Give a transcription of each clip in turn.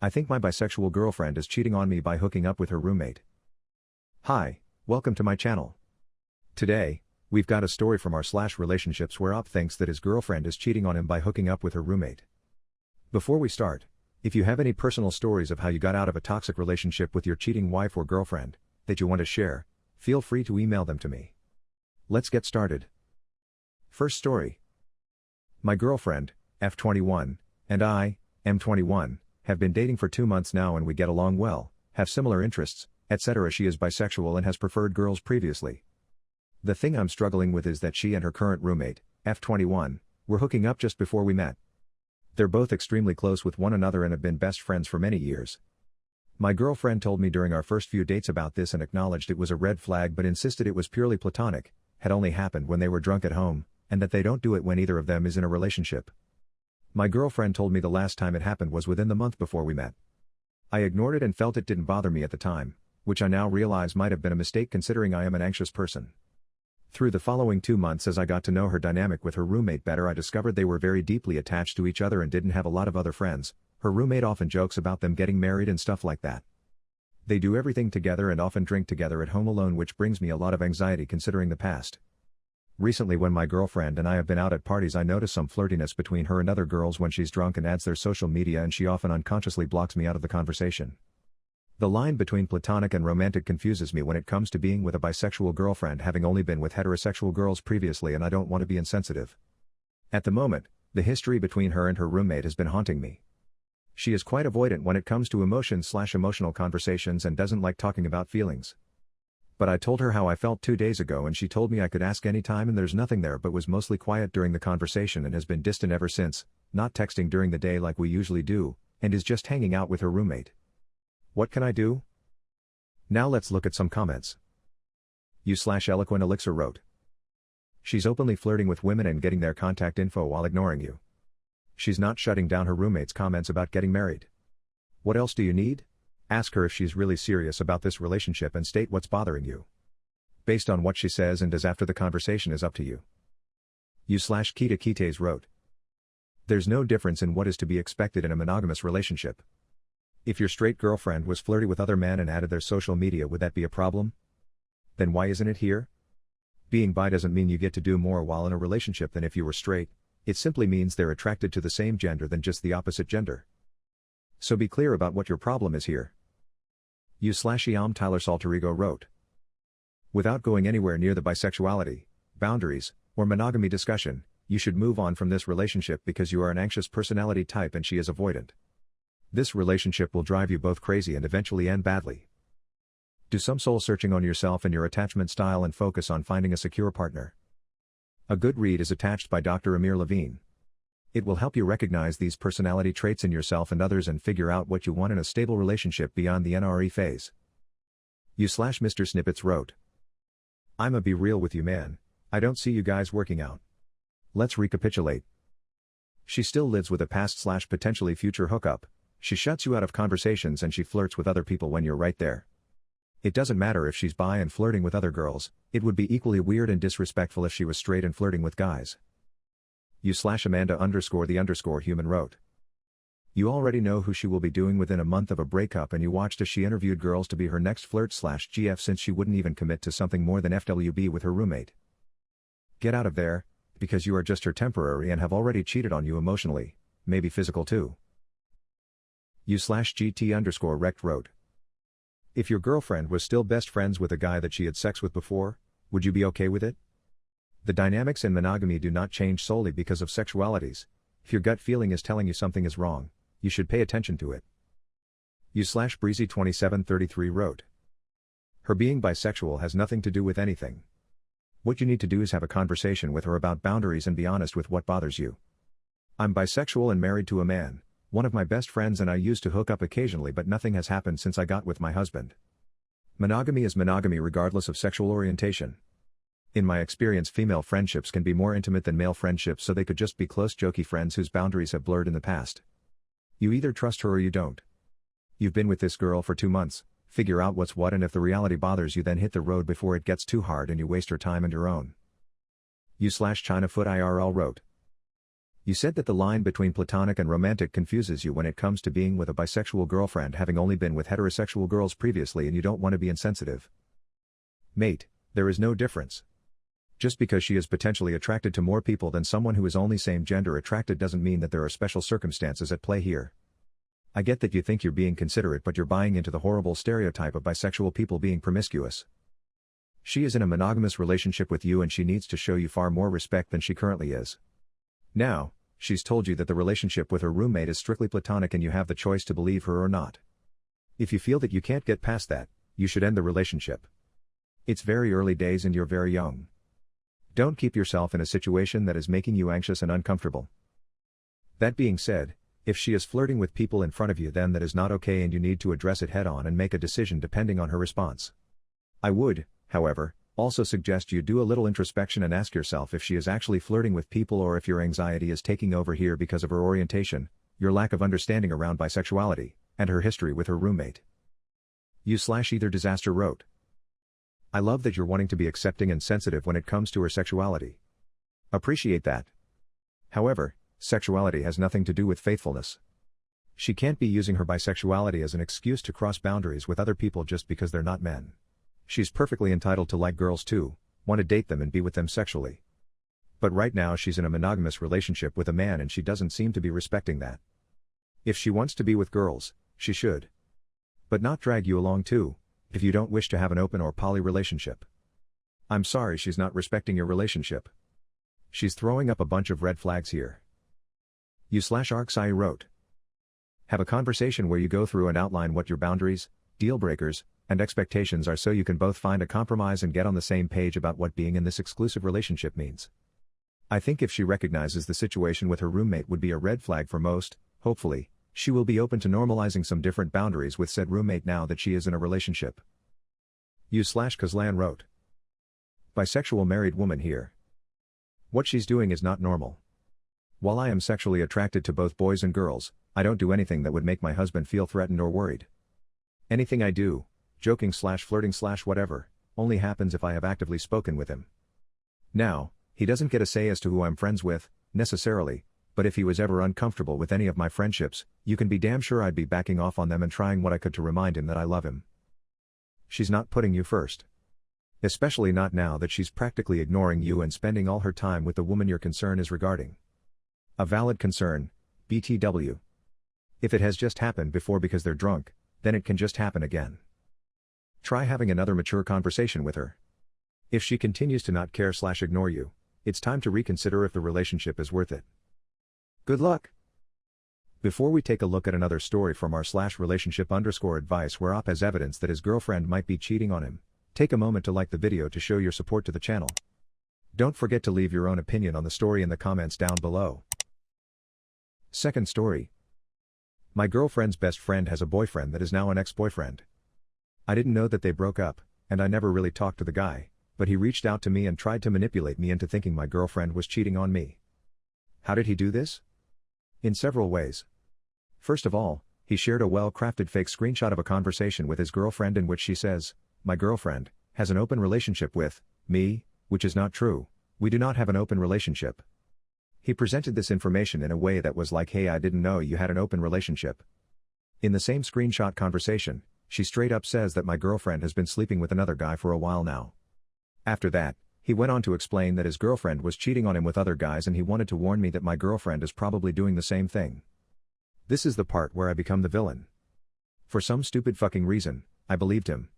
I think my bisexual girlfriend is cheating on me by hooking up with her roommate. Hi, welcome to my channel. Today, we've got a story from r/relationships where Op thinks that his girlfriend is cheating on him by hooking up with her roommate. Before we start, if you have any personal stories of how you got out of a toxic relationship with your cheating wife or girlfriend that you want to share, feel free to email them to me. Let's get started. First story. My girlfriend, F21, and I, M21, have been dating for 2 months now and we get along well, have similar interests, etc. She is bisexual and has preferred girls previously. The thing I'm struggling with is that she and her current roommate, F21, were hooking up just before we met. They're both extremely close with one another and have been best friends for many years. My girlfriend told me during our first few dates about this and acknowledged it was a red flag but insisted it was purely platonic, had only happened when they were drunk at home, and that they don't do it when either of them is in a relationship. My girlfriend told me the last time it happened was within the month before we met. I ignored it and felt it didn't bother me at the time, which I now realize might have been a mistake considering I am an anxious person. Through the following 2 months as I got to know her dynamic with her roommate better, I discovered they were very deeply attached to each other and didn't have a lot of other friends. Her roommate often jokes about them getting married and stuff like that. They do everything together and often drink together at home alone, which brings me a lot of anxiety considering the past. Recently, when my girlfriend and I have been out at parties, I notice some flirtiness between her and other girls when she's drunk and adds their social media, and she often unconsciously blocks me out of the conversation. The line between platonic and romantic confuses me when it comes to being with a bisexual girlfriend, having only been with heterosexual girls previously, and I don't want to be insensitive. At the moment, the history between her and her roommate has been haunting me. She is quite avoidant when it comes to emotional conversations and doesn't like talking about feelings. But I told her how I felt 2 days ago and she told me I could ask anytime and there's nothing there, but was mostly quiet during the conversation and has been distant ever since, not texting during the day like we usually do, and is just hanging out with her roommate. What can I do? Now let's look at some comments. U/Eloquent Elixir wrote. She's openly flirting with women and getting their contact info while ignoring you. She's not shutting down her roommate's comments about getting married. What else do you need? Ask her if she's really serious about this relationship and state what's bothering you. Based on what she says and does after the conversation is up to you. U/Kita Kites wrote. There's no difference in what is to be expected in a monogamous relationship. If your straight girlfriend was flirty with other men and added their social media, would that be a problem? Then why isn't it here? Being bi doesn't mean you get to do more while in a relationship than if you were straight. It simply means they're attracted to the same gender than just the opposite gender. So be clear about what your problem is here. U/Iam Tyler Salterigo wrote. Without going anywhere near the bisexuality, boundaries, or monogamy discussion, you should move on from this relationship because you are an anxious personality type and she is avoidant. This relationship will drive you both crazy and eventually end badly. Do some soul searching on yourself and your attachment style and focus on finding a secure partner. A good read is Attached by Dr. Amir Levine. It will help you recognize these personality traits in yourself and others and figure out what you want in a stable relationship beyond the NRE phase. U/Mr. Snippets wrote. I'ma be real with you, man. I don't see you guys working out. Let's recapitulate. She still lives with a past/potentially future hookup. She shuts you out of conversations and she flirts with other people when you're right there. It doesn't matter if she's bi and flirting with other girls, it would be equally weird and disrespectful if she was straight and flirting with guys. U/Amanda_the_human wrote. You already know who she will be doing within a month of a breakup and you watched as she interviewed girls to be her next flirt/GF since she wouldn't even commit to something more than FWB with her roommate. Get out of there, because you are just her temporary and have already cheated on you emotionally, maybe physical too. U/GT_rect wrote. If your girlfriend was still best friends with a guy that she had sex with before, would you be okay with it? The dynamics in monogamy do not change solely because of sexualities. If your gut feeling is telling you something is wrong, you should pay attention to it. U/Breezy2733 wrote. Her being bisexual has nothing to do with anything. What you need to do is have a conversation with her about boundaries and be honest with what bothers you. I'm bisexual and married to a man, one of my best friends, and I used to hook up occasionally, but nothing has happened since I got with my husband. Monogamy is monogamy regardless of sexual orientation. In my experience, female friendships can be more intimate than male friendships, so they could just be close jokey friends whose boundaries have blurred in the past. You either trust her or you don't. You've been with this girl for 2 months, figure out what's what, and if the reality bothers you, then hit the road before it gets too hard and you waste her time and your own. U/Chinafoot IRL wrote. You said that the line between platonic and romantic confuses you when it comes to being with a bisexual girlfriend, having only been with heterosexual girls previously, and you don't want to be insensitive. Mate, there is no difference. Just because she is potentially attracted to more people than someone who is only same gender attracted doesn't mean that there are special circumstances at play here. I get that you think you're being considerate, but you're buying into the horrible stereotype of bisexual people being promiscuous. She is in a monogamous relationship with you, and she needs to show you far more respect than she currently is. Now, she's told you that the relationship with her roommate is strictly platonic, and you have the choice to believe her or not. If you feel that you can't get past that, you should end the relationship. It's very early days and you're very young. Don't keep yourself in a situation that is making you anxious and uncomfortable. That being said, if she is flirting with people in front of you, then that is not okay, and you need to address it head on and make a decision depending on her response. I would, however, also suggest you do a little introspection and ask yourself if she is actually flirting with people, or if your anxiety is taking over here because of her orientation, your lack of understanding around bisexuality, and her history with her roommate. You/either disaster wrote. I love that you're wanting to be accepting and sensitive when it comes to her sexuality. Appreciate that. However, sexuality has nothing to do with faithfulness. She can't be using her bisexuality as an excuse to cross boundaries with other people just because they're not men. She's perfectly entitled to like girls too, want to date them and be with them sexually. But right now she's in a monogamous relationship with a man, and she doesn't seem to be respecting that. If she wants to be with girls, she should. But not drag you along too, if you don't wish to have an open or poly relationship. I'm sorry she's not respecting your relationship. She's throwing up a bunch of red flags here. You/Arksai wrote. Have a conversation where you go through and outline what your boundaries, deal breakers, and expectations are, so you can both find a compromise and get on the same page about what being in this exclusive relationship means. I think if she recognizes the situation with her roommate would be a red flag for most, hopefully, she will be open to normalizing some different boundaries with said roommate now that she is in a relationship. You/Kazlan wrote. Bisexual married woman here. What she's doing is not normal. While I am sexually attracted to both boys and girls, I don't do anything that would make my husband feel threatened or worried. Anything I do, joking/flirting/whatever, only happens if I have actively spoken with him. Now, he doesn't get a say as to who I'm friends with, necessarily, but if he was ever uncomfortable with any of my friendships, you can be damn sure I'd be backing off on them and trying what I could to remind him that I love him. She's not putting you first. Especially not now that she's practically ignoring you and spending all her time with the woman your concern is regarding. A valid concern, BTW. If it has just happened before because they're drunk, then it can just happen again. Try having another mature conversation with her. If she continues to not care/ignore you, it's time to reconsider if the relationship is worth it. Good luck! Before we take a look at another story from our/relationship_advice where Op has evidence that his girlfriend might be cheating on him, take a moment to like the video to show your support to the channel. Don't forget to leave your own opinion on the story in the comments down below. Second story. My girlfriend's best friend has a boyfriend that is now an ex-boyfriend. I didn't know that they broke up, and I never really talked to the guy, but he reached out to me and tried to manipulate me into thinking my girlfriend was cheating on me. How did he do this? In several ways. First of all, he shared a well-crafted fake screenshot of a conversation with his girlfriend in which she says, "My girlfriend has an open relationship with me," which is not true. We do not have an open relationship. He presented this information in a way that was like, "Hey, I didn't know you had an open relationship." In the same screenshot conversation, she straight up says that my girlfriend has been sleeping with another guy for a while now. After that, he went on to explain that his girlfriend was cheating on him with other guys, and he wanted to warn me that my girlfriend is probably doing the same thing. This is the part where I become the villain. For some stupid fucking reason, I believed him.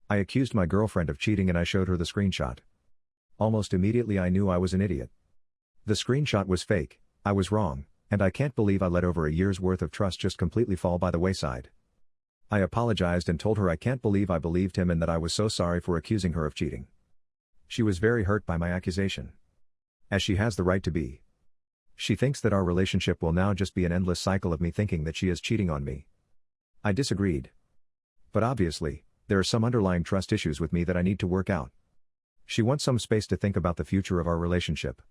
I accused my girlfriend of cheating and I showed her the screenshot. Almost immediately I knew I was an idiot. The screenshot was fake, I was wrong, and I can't believe I let over a year's worth of trust just completely fall by the wayside. I apologized and told her I can't believe I believed him and that I was so sorry for accusing her of cheating. She was very hurt by my accusation. As she has the right to be. She thinks that our relationship will now just be an endless cycle of me thinking that she is cheating on me. I disagreed. But obviously, there are some underlying trust issues with me that I need to work out. She wants some space to think about the future of our relationship.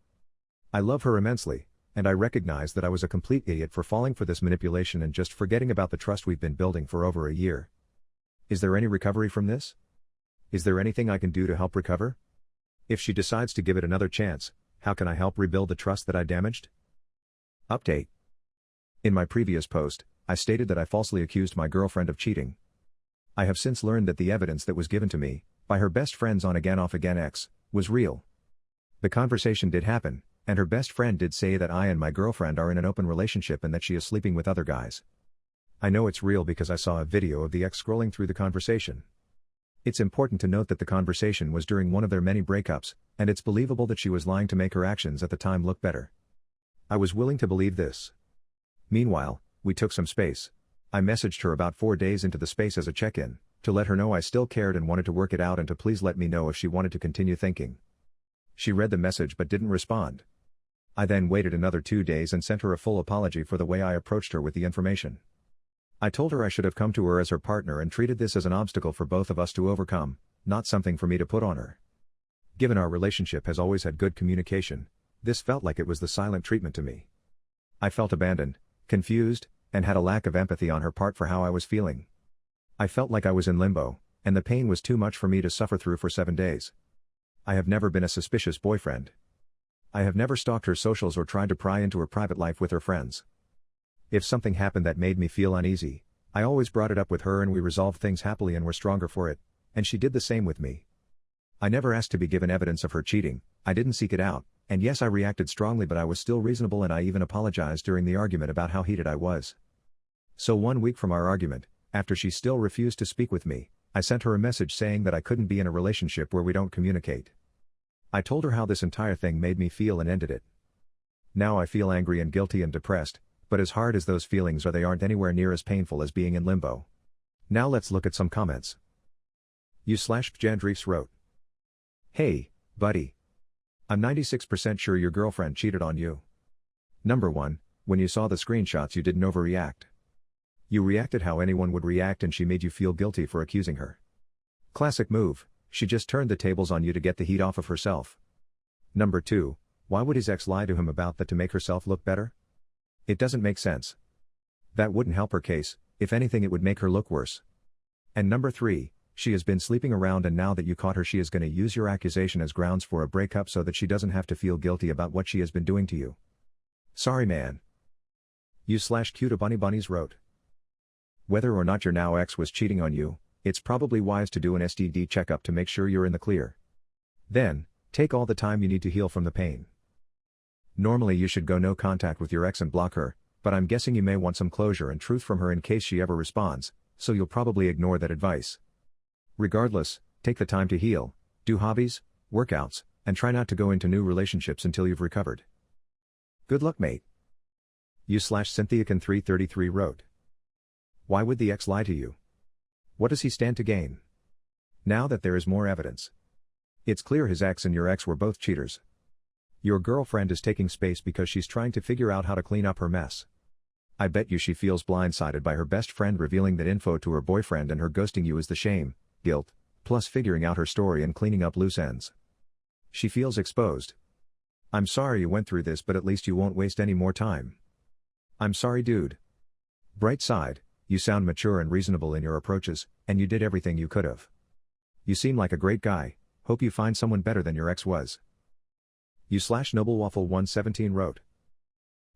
I love her immensely, and I recognize that I was a complete idiot for falling for this manipulation and just forgetting about the trust we've been building for over a year. Is there any recovery from this? Is there anything I can do to help recover? If she decides to give it another chance, how can I help rebuild the trust that I damaged? Update. In my previous post, I stated that I falsely accused my girlfriend of cheating. I have since learned that the evidence that was given to me, by her best friend's on again off again ex, was real. The conversation did happen, and her best friend did say that I and my girlfriend are in an open relationship and that she is sleeping with other guys. I know it's real because I saw a video of the ex scrolling through the conversation. It's important to note that the conversation was during one of their many breakups, and it's believable that she was lying to make her actions at the time look better. I was willing to believe this. Meanwhile, we took some space. I messaged her about 4 days into the space as a check-in, to let her know I still cared and wanted to work it out and to please let me know if she wanted to continue thinking. She read the message but didn't respond. I then waited another 2 days and sent her a full apology for the way I approached her with the information. I told her I should have come to her as her partner and treated this as an obstacle for both of us to overcome, not something for me to put on her. Given our relationship has always had good communication, this felt like it was the silent treatment to me. I felt abandoned, confused, and had a lack of empathy on her part for how I was feeling. I felt like I was in limbo, and the pain was too much for me to suffer through for 7 days. I have never been a suspicious boyfriend. I have never stalked her socials or tried to pry into her private life with her friends. If something happened that made me feel uneasy, I always brought it up with her and we resolved things happily and were stronger for it, and she did the same with me. I never asked to be given evidence of her cheating, I didn't seek it out, and yes, I reacted strongly, but I was still reasonable and I even apologized during the argument about how heated I was. So 1 week from our argument, after she still refused to speak with me, I sent her a message saying that I couldn't be in a relationship where we don't communicate. I told her how this entire thing made me feel and ended it. Now I feel angry and guilty and depressed, but as hard as those feelings are, they aren't anywhere near as painful as being in limbo. Now let's look at some comments. U/Jandreefs wrote. Hey, buddy. I'm 96% sure your girlfriend cheated on you. Number 1, when you saw the screenshots you didn't overreact. You reacted how anyone would react and she made you feel guilty for accusing her. Classic move, she just turned the tables on you to get the heat off of herself. Number 2, why would his ex lie to him about that to make herself look better? It doesn't make sense. That wouldn't help her case, if anything it would make her look worse. And number 3, she has been sleeping around and now that you caught her she is going to use your accusation as grounds for a breakup so that she doesn't have to feel guilty about what she has been doing to you. Sorry man. U/Cutabunnies wrote. Whether or not your now ex was cheating on you, it's probably wise to do an STD checkup to make sure you're in the clear. Then, take all the time you need to heal from the pain. Normally you should go no contact with your ex and block her, but I'm guessing you may want some closure and truth from her in case she ever responds, so you'll probably ignore that advice. Regardless, take the time to heal, do hobbies, workouts, and try not to go into new relationships until you've recovered. Good luck mate. U/CynthiaCan333 wrote. Why would the ex lie to you? What does he stand to gain? Now that there is more evidence. It's clear his ex and your ex were both cheaters. Your girlfriend is taking space because she's trying to figure out how to clean up her mess. I bet you she feels blindsided by her best friend revealing that info to her boyfriend and her ghosting you is the shame, guilt, plus figuring out her story and cleaning up loose ends. She feels exposed. I'm sorry you went through this, but at least you won't waste any more time. I'm sorry dude. Bright side, you sound mature and reasonable in your approaches, and you did everything you could have. You seem like a great guy, hope you find someone better than your ex was. U/NobleWaffle117 wrote.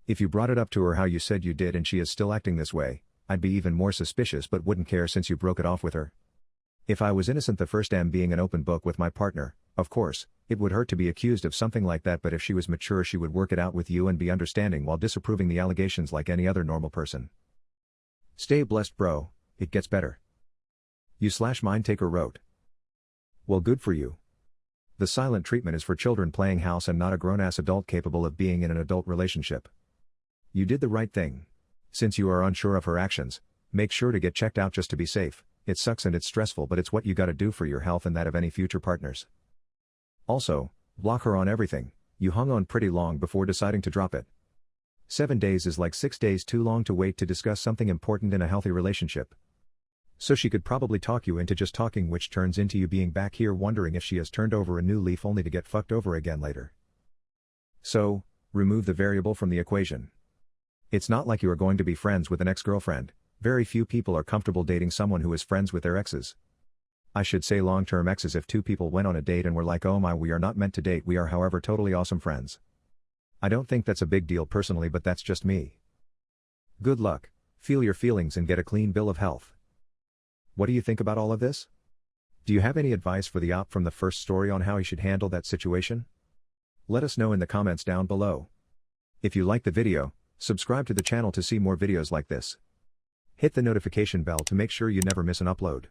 If you brought it up to her how you said you did and she is still acting this way, I'd be even more suspicious but wouldn't care since you broke it off with her. If I was innocent, the first M being an open book with my partner, of course, it would hurt to be accused of something like that, but if she was mature she would work it out with you and be understanding while disapproving the allegations like any other normal person. Stay blessed bro, it gets better. U/Mindtaker wrote. Well good for you. The silent treatment is for children playing house and not a grown-ass adult capable of being in an adult relationship. You did the right thing. Since you are unsure of her actions, make sure to get checked out just to be safe. It sucks and it's stressful, but it's what you gotta do for your health and that of any future partners. Also, block her on everything. You hung on pretty long before deciding to drop it. 7 days is like 6 days too long to wait to discuss something important in a healthy relationship. So she could probably talk you into just talking, which turns into you being back here wondering if she has turned over a new leaf only to get fucked over again later. So, remove the variable from the equation. It's not like you are going to be friends with an ex-girlfriend. Very few people are comfortable dating someone who is friends with their exes. I should say long-term exes if two people went on a date and were like, oh my, we are not meant to date, we are however totally awesome friends. I don't think that's a big deal personally, but that's just me. Good luck, feel your feelings and get a clean bill of health. What do you think about all of this? Do you have any advice for the op from the first story on how he should handle that situation? Let us know in the comments down below. If you like the video, subscribe to the channel to see more videos like this. Hit the notification bell to make sure you never miss an upload.